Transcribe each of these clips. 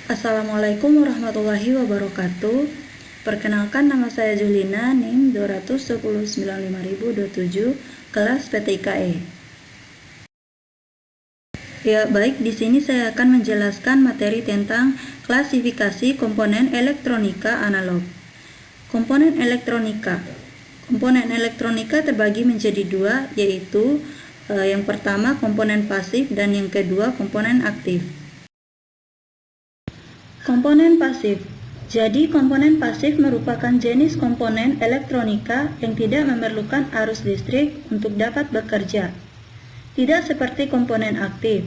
Assalamualaikum warahmatullahi wabarakatuh. Perkenalkan, nama saya Julina, NIM 21095.027, kelas PTIKE. Ya, baik, di sini saya akan menjelaskan materi tentang klasifikasi komponen elektronika analog. Komponen elektronika. Komponen elektronika terbagi menjadi dua, yaitu yang pertama komponen pasif dan yang kedua komponen aktif. Komponen pasif. Jadi, komponen pasif merupakan jenis komponen elektronika yang tidak memerlukan arus listrik untuk dapat bekerja. Tidak seperti komponen aktif.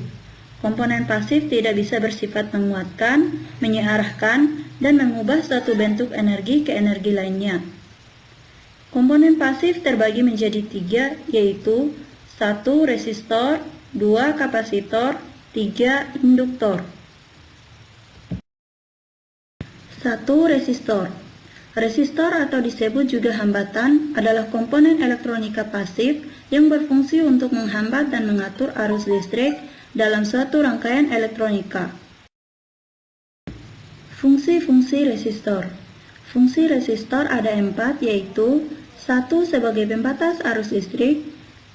Komponen pasif tidak bisa bersifat menguatkan, menyearahkan, dan mengubah suatu bentuk energi ke energi lainnya. Komponen pasif terbagi menjadi tiga, yaitu 1. Resistor, 2. Kapasitor, 3. Induktor. 1. Resistor. Resistor atau disebut juga hambatan adalah komponen elektronika pasif yang berfungsi untuk menghambat dan mengatur arus listrik dalam suatu rangkaian elektronika. Fungsi-fungsi resistor. Fungsi resistor ada 4, yaitu 1. Sebagai pembatas arus listrik,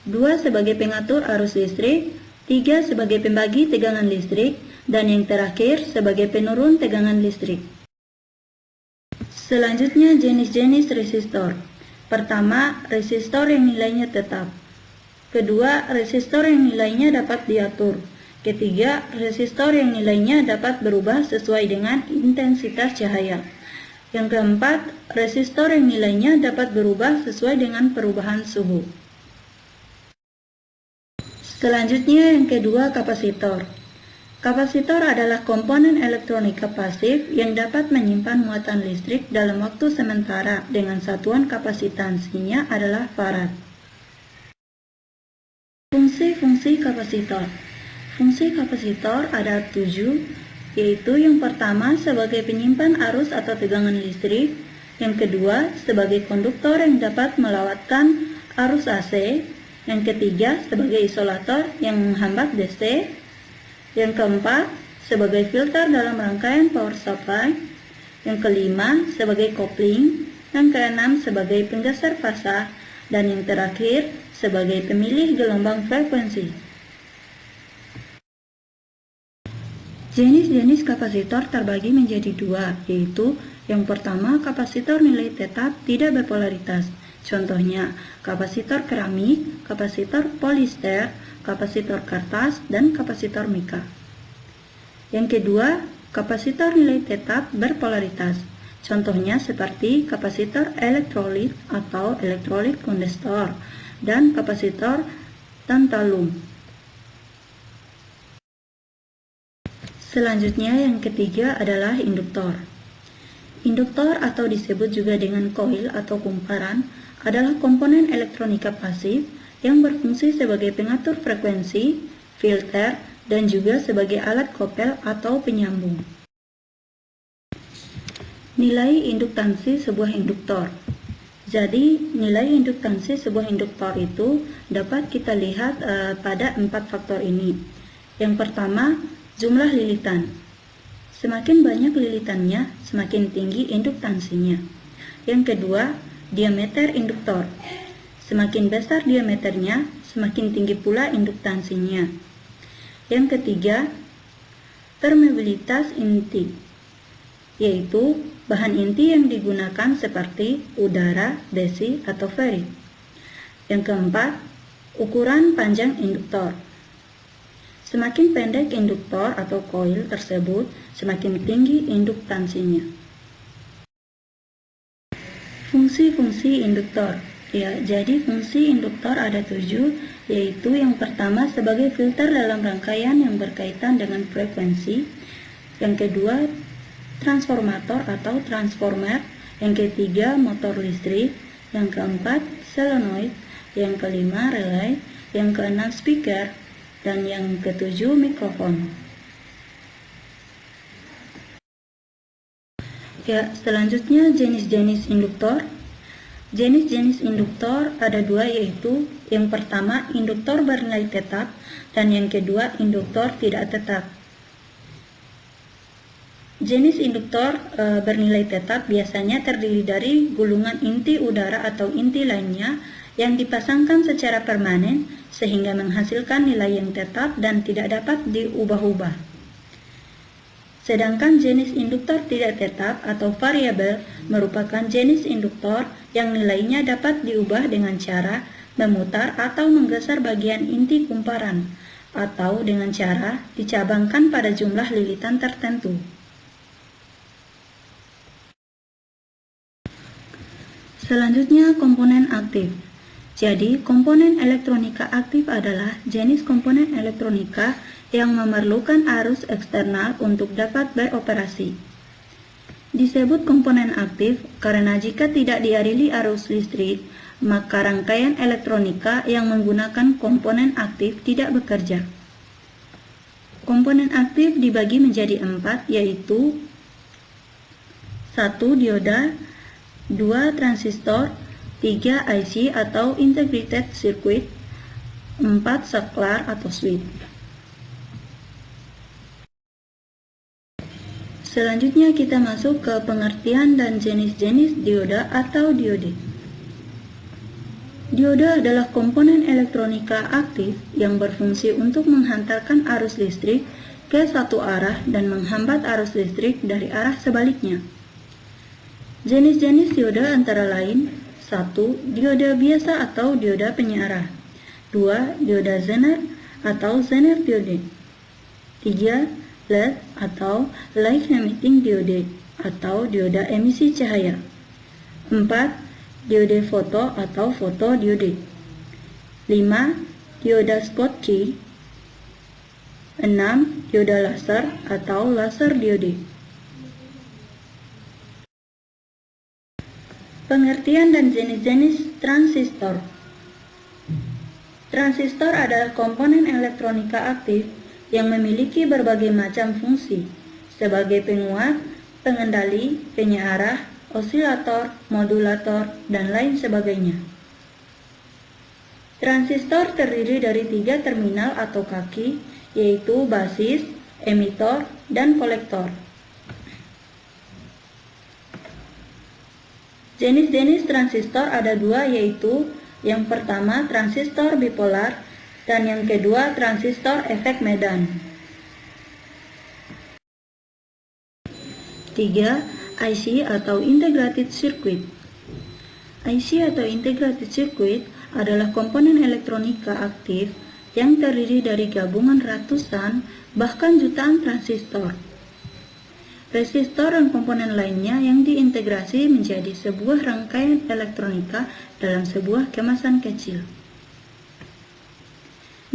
2. Sebagai pengatur arus listrik, 3. Sebagai pembagi tegangan listrik, dan yang terakhir sebagai penurun tegangan listrik. Selanjutnya, jenis-jenis resistor. Pertama, resistor yang nilainya tetap. Kedua, resistor yang nilainya dapat diatur. Ketiga, resistor yang nilainya dapat berubah sesuai dengan intensitas cahaya. Yang keempat, resistor yang nilainya dapat berubah sesuai dengan perubahan suhu. Selanjutnya, yang kedua, kapasitor. Kapasitor adalah komponen elektronika pasif yang dapat menyimpan muatan listrik dalam waktu sementara dengan satuan kapasitansinya adalah farad. Fungsi-fungsi kapasitor. Fungsi kapasitor ada 7, yaitu yang pertama sebagai penyimpan arus atau tegangan listrik, yang kedua sebagai konduktor yang dapat melawatkan arus AC, yang ketiga sebagai isolator yang menghambat DC, yang keempat, sebagai filter dalam rangkaian power supply. Yang kelima, sebagai kopling. Yang keenam, sebagai penggeser fasa. Dan yang terakhir, sebagai pemilih gelombang frekuensi. Jenis-jenis kapasitor terbagi menjadi dua, yaitu yang pertama, kapasitor nilai tetap tidak berpolaritas. Contohnya, kapasitor keramik, kapasitor polister, kapasitor kertas, dan kapasitor mika. Yang kedua, kapasitor nilai tetap berpolaritas. Contohnya seperti kapasitor elektrolit atau elektrolit kondensor dan kapasitor tantalum. Selanjutnya, yang ketiga adalah induktor. Induktor atau disebut juga dengan koil atau kumparan adalah komponen elektronika pasif yang berfungsi sebagai pengatur frekuensi, filter, dan juga sebagai alat kopel atau penyambung. Nilai induktansi sebuah induktor. Jadi, nilai induktansi sebuah induktor itu dapat kita lihat pada 4 faktor ini. Yang pertama, jumlah lilitan. Semakin banyak lilitannya, semakin tinggi induktansinya. Yang kedua, diameter induktor. Semakin besar diameternya, semakin tinggi pula induktansinya. Yang ketiga, permeabilitas inti, yaitu bahan inti yang digunakan seperti udara, besi, atau ferrit. Yang keempat, ukuran panjang induktor. Semakin pendek induktor atau koil tersebut, semakin tinggi induktansinya. Fungsi-fungsi induktor. Ya, jadi fungsi induktor ada 7, yaitu yang pertama sebagai filter dalam rangkaian yang berkaitan dengan frekuensi. Yang kedua, transformator atau transformer. Yang ketiga, motor listrik. Yang keempat, solenoid. Yang kelima, relay. Yang keenam, speaker. Dan yang ketujuh, mikrofon. Ya, selanjutnya jenis-jenis induktor. Jenis-jenis induktor ada 2, yaitu yang pertama induktor bernilai tetap dan yang kedua induktor tidak tetap. Jenis induktor bernilai tetap biasanya terdiri dari gulungan inti udara atau inti lainnya yang dipasangkan secara permanen sehingga menghasilkan nilai yang tetap dan tidak dapat diubah-ubah. Sedangkan jenis induktor tidak tetap atau variabel merupakan jenis induktor yang nilainya dapat diubah dengan cara memutar atau menggeser bagian inti kumparan atau dengan cara dicabangkan pada jumlah lilitan tertentu. Selanjutnya, komponen aktif. Jadi, komponen elektronika aktif adalah jenis komponen elektronika yang memerlukan arus eksternal untuk dapat beroperasi. Disebut komponen aktif karena jika tidak dialiri arus listrik, maka rangkaian elektronika yang menggunakan komponen aktif tidak bekerja. Komponen aktif dibagi menjadi 4, yaitu 1. Dioda, 2. Transistor, 3. IC atau Integrated Circuit, 4. Saklar atau switch. Selanjutnya kita masuk ke pengertian dan jenis-jenis dioda atau diode. Dioda adalah komponen elektronika aktif yang berfungsi untuk menghantarkan arus listrik ke satu arah dan menghambat arus listrik dari arah sebaliknya. Jenis-jenis dioda antara lain: 1. Dioda biasa atau dioda penyiarah, 2. Dioda Zener atau Zener diode, 3. LED atau Light Emitting Diode atau dioda emisi cahaya, 4. Diode foto atau fotodiode, 5. Dioda Schottky, 6. Dioda laser atau laser diode. Pengertian dan jenis-jenis transistor. Transistor adalah komponen elektronika aktif yang memiliki berbagai macam fungsi sebagai penguat, pengendali, penyiarah, osilator, modulator, dan lain sebagainya. Transistor terdiri dari 3 terminal atau kaki, yaitu basis, emitor, dan kolektor. Jenis-jenis transistor ada 2, yaitu yang pertama transistor bipolar dan yang kedua transistor efek Medan. 3. IC atau Integrated Circuit. IC atau Integrated Circuit adalah komponen elektronika aktif yang terdiri dari gabungan ratusan bahkan jutaan transistor, resistor, dan komponen lainnya yang diintegrasi menjadi sebuah rangkaian elektronika dalam sebuah kemasan kecil.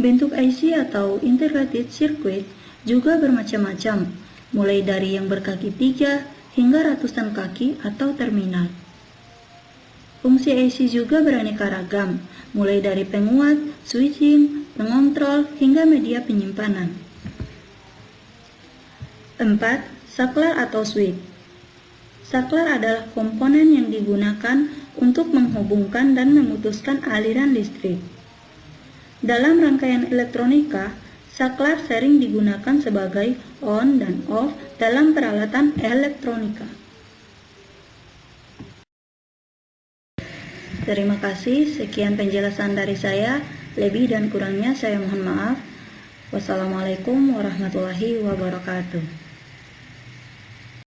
Bentuk IC atau Integrated Circuit juga bermacam-macam, mulai dari yang berkaki 3 hingga ratusan kaki atau terminal. Fungsi IC juga beraneka ragam, mulai dari penguat, switching, pengontrol, hingga media penyimpanan. 4. Saklar atau switch. Saklar adalah komponen yang digunakan untuk menghubungkan dan memutuskan aliran listrik. Dalam rangkaian elektronika, saklar sering digunakan sebagai on dan off dalam peralatan elektronika. Terima kasih, sekian penjelasan dari saya. Lebih dan kurangnya saya mohon maaf. Wassalamualaikum warahmatullahi wabarakatuh.